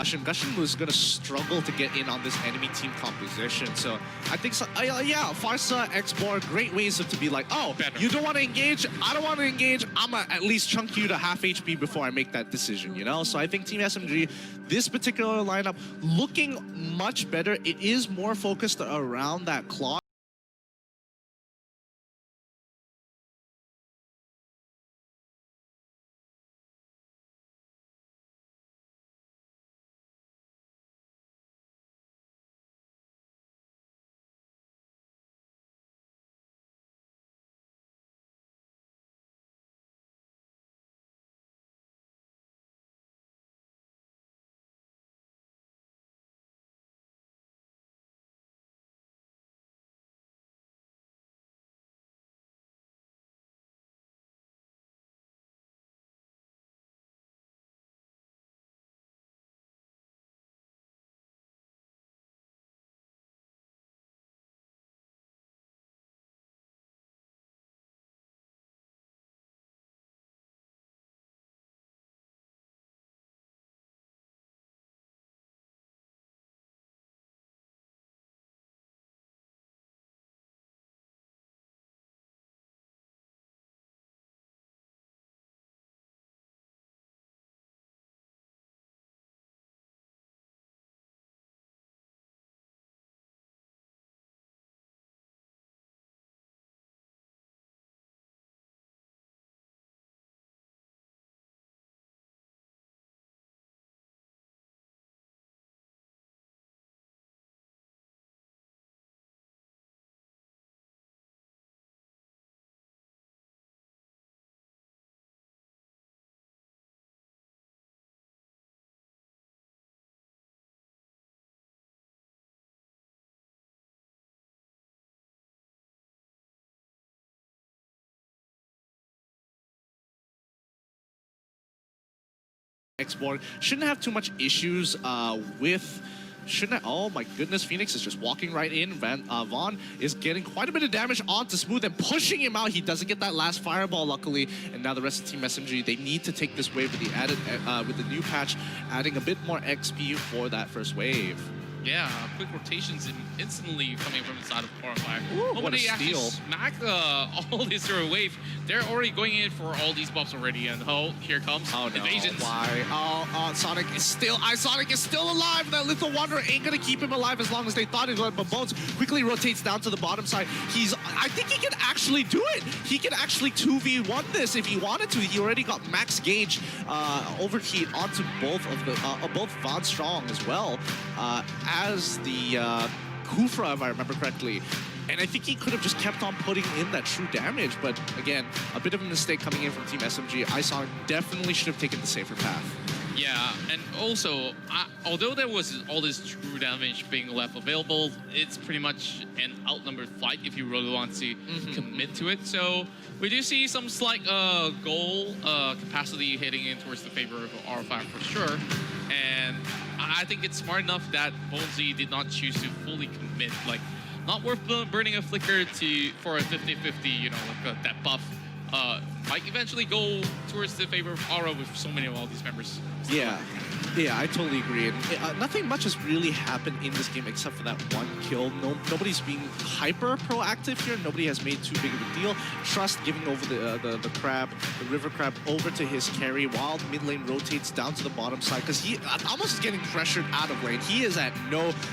Gushin was going to struggle to get in on this enemy team composition. So I think, yeah, Farsa, Xbor, great ways to be like, oh, you don't want to engage, I don't want to engage, I'm going to at least chunk you to half HP before I make that decision, you know? So I think Team SMG, this particular lineup, looking much better. It is more focused around that clock. Xborg shouldn't have too much issues with. Oh my goodness, Phoenix is just walking right in. Vaughn is getting quite a bit of damage onto Smooth and pushing him out. He doesn't get that last fireball, luckily. And now the rest of Team SMG, they need to take this wave with the added, with the new patch, adding a bit more XP for that first wave. Yeah, quick rotations and instantly coming from the side of Qualifier. But when they actually smack all this zero wave, they're already going in for all these buffs already. And here comes invasions. Why? Oh, Sonic is still. Sonic is still alive. That Lethal Wanderer ain't gonna keep him alive as long as they thought he would. But Bones quickly rotates down to the bottom side. I think he can actually do it. He can actually 2v1 this if he wanted to. He already got max gauge overheat onto both of the both Von Strong as well. As the Kufra, if I remember correctly. And I think he could have just kept on putting in that true damage, but again, a bit of a mistake coming in from Team SMG. iSonic definitely should have taken the safer path. Yeah, and also, although there was all this true damage being left available, it's pretty much an outnumbered fight if you really want to commit to it. So we do see some slight goal capacity heading in towards the favor of R5 for sure. And I think it's smart enough that Bonesy did not choose to fully commit. Like, not worth burning a flicker for a 50-50, you know, like that buff. Might eventually go towards the favor of Aura with so many of all these members. Yeah, I totally agree. And, nothing much has really happened in this game except for that one kill. Nobody's being hyper proactive here. Nobody has made too big of a deal. Trust giving over the crab, the river crab, over to his carry while mid lane rotates down to the bottom side because he almost is getting pressured out of lane. He is at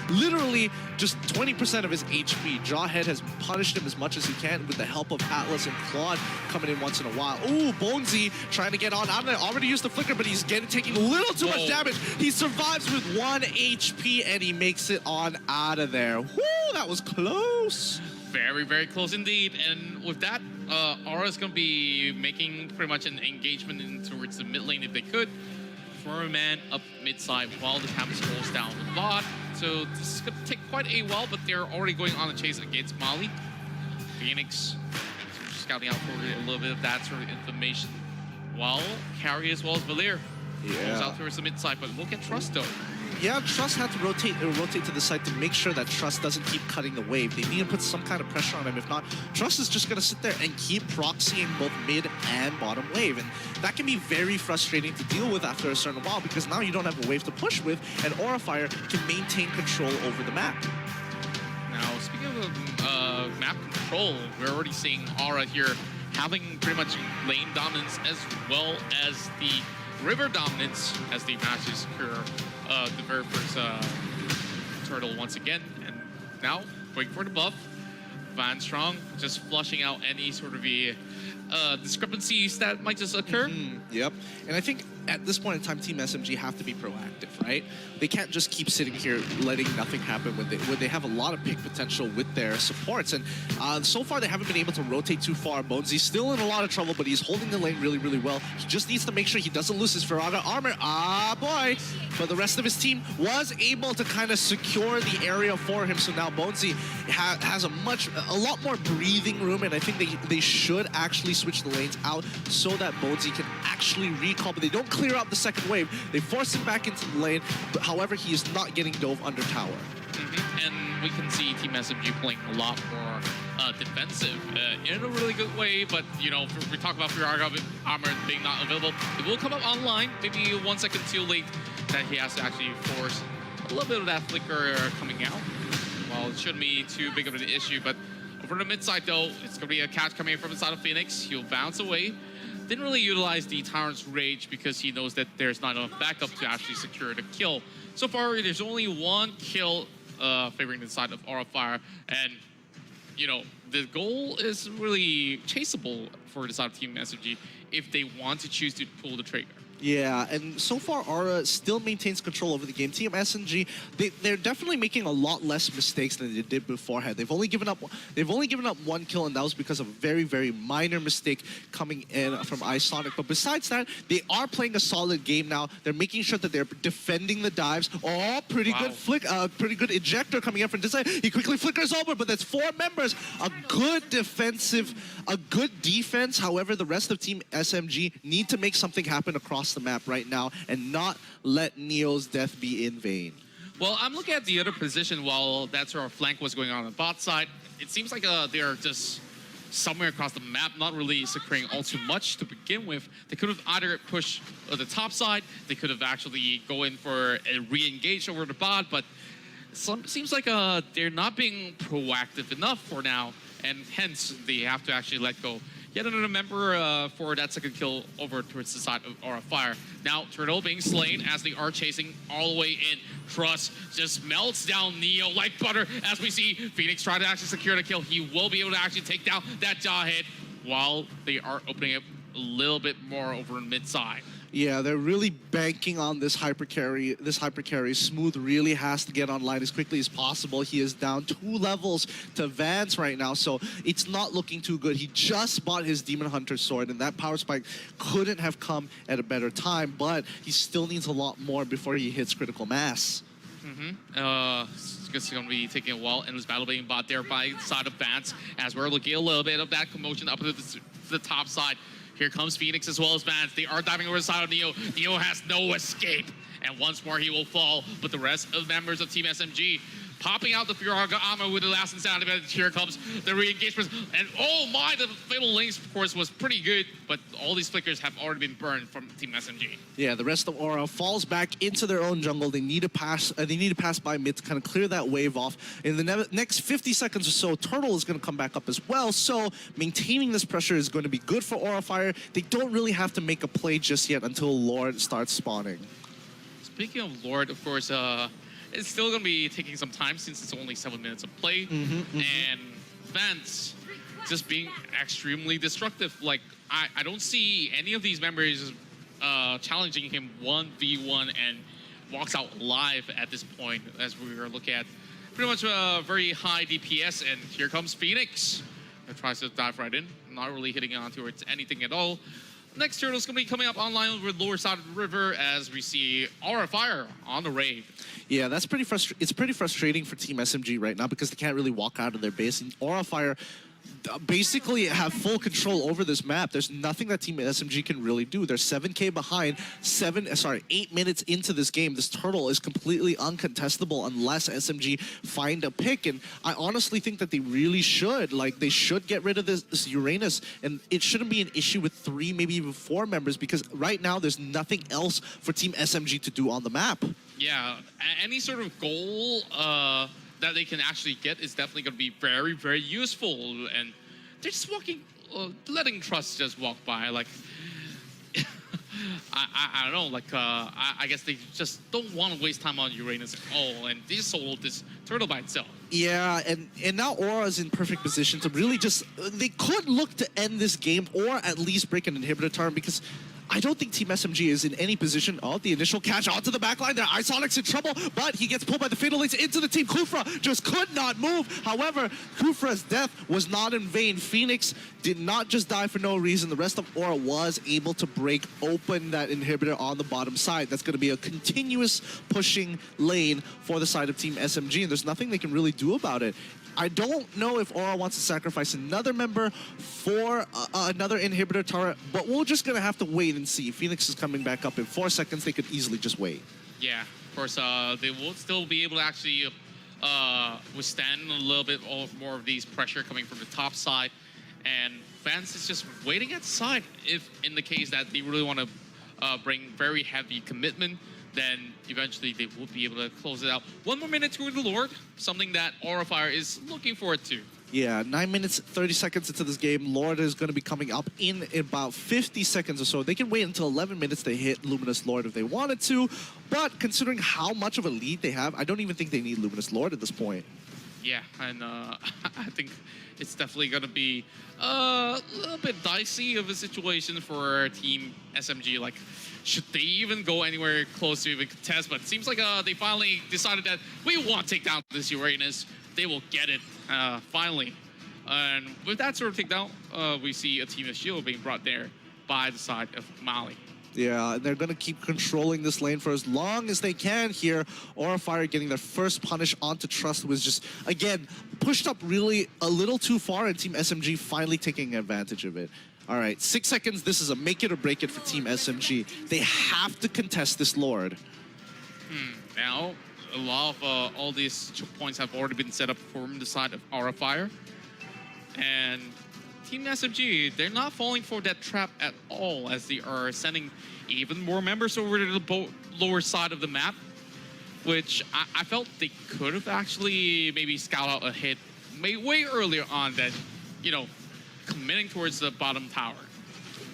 literally just 20% of his HP. Jawhead has punished him as much as he can with the help of Atlas and Claude coming in once in a while. Ooh, Bonesy trying to get on out of there. Already used the flicker, but he's taking a little too much damage. He survives with 1 HP and he makes it on out of there. Woo, that was close. Very, very close indeed. And with that, Aura's going to be making pretty much an engagement in towards the mid lane if they could. For a man up mid side while the Tamus rolls down the bot. So this is going to take quite a while, but they're already going on a chase against Mali. Phoenix scouting out for a little bit of that sort of information. While Carry as well as Valir goes out towards the mid side, but look at Trust though. yeah, Trust had to rotate to the side to make sure that Trust doesn't keep cutting the wave. They need to put some kind of pressure on him. If not, Trust is just going to sit there and keep proxying both mid and bottom wave. And that can be very frustrating to deal with after a certain while, because now you don't have a wave to push with, and Aurafire can maintain control over the map. Now, speaking of map control, we're already seeing Aura here having pretty much lane dominance as well as the river dominance as the matches occur. The very first turtle once again, and now going for the buff. Van Strong just flushing out any sort of discrepancies that might just occur. Yep, and I think at this point in time, Team SMG have to be proactive, right? They can't just keep sitting here letting nothing happen when they have a lot of pick potential with their supports. And so far, they haven't been able to rotate too far. Bonesy's still in a lot of trouble, but he's holding the lane really, really well. He just needs to make sure he doesn't lose his Firaga armor. Ah, boy! But the rest of his team was able to kind of secure the area for him. So now Bonesy has a lot more breathing room, and I think they should actually switch the lanes out so that Bonesy can actually recall, but they don't clear out the second wave. They force him back into the lane, but however, he is not getting dove under tower. And we can see Team SMG playing a lot more defensive in a really good way, but you know, if we talk about Firaga armor being not available, it will come up online, maybe 1 second too late, that he has to actually force a little bit of that flicker coming out. Well, it shouldn't be too big of an issue, but over the mid side though, it's going to be a catch coming in from the side of Phoenix. He'll bounce away. Didn't really utilize the Tyrant's Rage because he knows that there's not enough backup to actually secure the kill. So far, there's only 1 kill favoring the side of Aurafire, and you know, the goal is really chaseable for the side of Team SMG if they want to choose to pull the trigger. Yeah, and so far Aura still maintains control over the game. Team SNG, they're definitely making a lot less mistakes than they did beforehand. They've only given up 1 kill, and that was because of a very, very minor mistake coming in from iSonic. But besides that, they are playing a solid game now. They're making sure that they're defending the dives. Oh, pretty good flick, pretty good ejector coming in from this side. He quickly flickers over, but that's 4 members. A good defense. However, the rest of Team SMG need to make something happen across the map right now and not let Neo's death be in vain. Well, I'm looking at the other position while that sort of flank was going on the bot side. It seems like they're just somewhere across the map, not really securing all too much to begin with. They could have either pushed the top side, they could have actually go in for a re-engage over the bot, but seems like they're not being proactive enough for now, and hence they have to actually let go. Yet another member for that second kill over towards the side of Aurafire. Now, Turtle being slain as they are chasing all the way in. Trust just melts down Neo like butter as we see Phoenix try to actually secure the kill. He will be able to actually take down that jaw hit while they are opening up a little bit more over mid side. Yeah, they're really banking on this hyper carry. Smooth really has to get online as quickly as possible. He is down 2 levels to Vance right now, so it's not looking too good. He just bought his Demon Hunter sword, and that power spike couldn't have come at a better time, but he still needs a lot more before he hits critical mass. It's going to be taking a while, and this battle being bought there by the side of Vance as we're looking a little bit of that commotion up to the top side. Here comes Phoenix as well as Vance. They are diving over the side of Neo. Neo has no escape. And once more he will fall. But the rest of the members of Team SMG popping out the Firaga armor with the last insanity advantage. Here comes the re-engagement. And oh my, the fatal links, of course, was pretty good. But all these flickers have already been burned from Team SMG. Yeah, the rest of Aura falls back into their own jungle. They need to pass. They need to pass by mid to kind of clear that wave off. In the next 50 seconds or so, Turtle is going to come back up as well. So maintaining this pressure is going to be good for Aurafire. They don't really have to make a play just yet until Lord starts spawning. Speaking of Lord, of course, it's still going to be taking some time since it's only 7 minutes of play. And Vance just being extremely destructive. Like, I don't see any of these members challenging him 1v1 and walks out alive at this point, as we are looking at pretty much a very high DPS. And here comes Phoenix. That tries to dive right in, not really hitting on towards anything at all. Next turtle is going to be coming up online with lower side of the river as we see Aurafire on the raid. Yeah, that's pretty frustrating for Team SMG right now because they can't really walk out of their base. And Aurafire basically have full control over this map. There's nothing that Team SMG can really do. They're 7K behind, 8 minutes into this game. This turtle is completely uncontestable unless SMG find a pick. And I honestly think that they really should. Like, they should get rid of this Uranus, and it shouldn't be an issue with 3, maybe even 4 members, because right now there's nothing else for Team SMG to do on the map. Yeah, any sort of goal that they can actually get is definitely going to be very, very useful. And they're just letting Trust just walk by. Like, I don't know. Like, I guess they just don't want to waste time on Uranus at all, and they just soloed this turtle by itself. Yeah, and now Aura's in perfect position to really just... They could look to end this game or at least break an inhibitor turn, because I don't think Team SMG is in any position. Oh, the initial catch onto the backline there. Isonic's in trouble, but he gets pulled by the Fatal Lates into the team. Kufra just could not move. However, Kufra's death was not in vain. Phoenix did not just die for no reason. The rest of Aura was able to break open that inhibitor on the bottom side. That's going to be a continuous pushing lane for the side of Team SMG, and there's nothing they can really do about it. I don't know if Aura wants to sacrifice another member for another inhibitor turret, but we're just going to have to wait and see. Phoenix is coming back up in 4 seconds. They could easily just wait. Yeah, of course, they will still be able to actually withstand a little bit more of these pressure coming from the top side. And Vance is just waiting at the side. If in the case that they really want to bring very heavy commitment, then eventually they will be able to close it out. 1 more minute to the Lord, something that Qualifier is looking forward to. Yeah, 9 minutes, 30 seconds into this game. Lord is going to be coming up in about 50 seconds or so. They can wait until 11 minutes to hit Luminous Lord if they wanted to, but considering how much of a lead they have, I don't even think they need Luminous Lord at this point. Yeah, and I think it's definitely going to be a little bit dicey of a situation for Team SMG. Like, should they even go anywhere close to even contest? But it seems like they finally decided that we want to take down this Uranus. They will get it, finally. And with that sort of takedown, we see a team of Shield being brought there by the side of Mali. Yeah, and they're going to keep controlling this lane for as long as they can here. Qualifier getting their first punish onto Trust was just, again, pushed up really a little too far, and Team SMG finally taking advantage of it. All right, 6 seconds. This is a make it or break it for Team SMG. They have to contest this Lord. Now, a lot of all these choke points have already been set up from the side of Qualifier. And Team SMG, they're not falling for that trap at all, as they are sending even more members over to the lower side of the map, which I felt they could have actually maybe scout out a hit way earlier on than, you know, committing towards the bottom tower.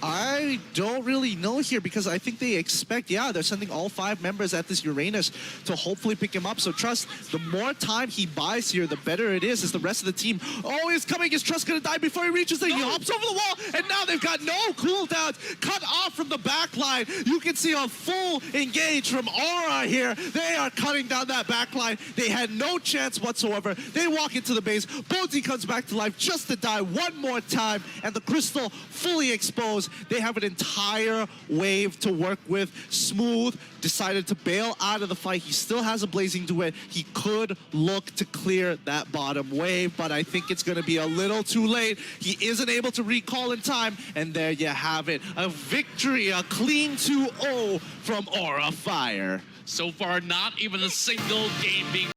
I don't really know here, because I think they expect, yeah, they're sending all 5 members at this Uranus to hopefully pick him up. So Trust, the more time he buys here, the better it is, as the rest of the team, oh, he's coming, is Trust gonna die before he reaches there? He hops over the wall, and now they've got no cooldowns, cut off from the back line. You can see a full engage from Aura here. They are cutting down that back line. They had no chance whatsoever. They walk into the base. Boaty comes back to life just to die one more time, and the Crystal fully exposed. They have an entire wave to work with. Smooth decided to bail out of the fight. He still has a blazing duet. He could look to clear that bottom wave, but I think it's going to be a little too late. He isn't able to recall in time, and there you have it. A victory, a clean 2-0 from Qualifier. So far, not even a single game being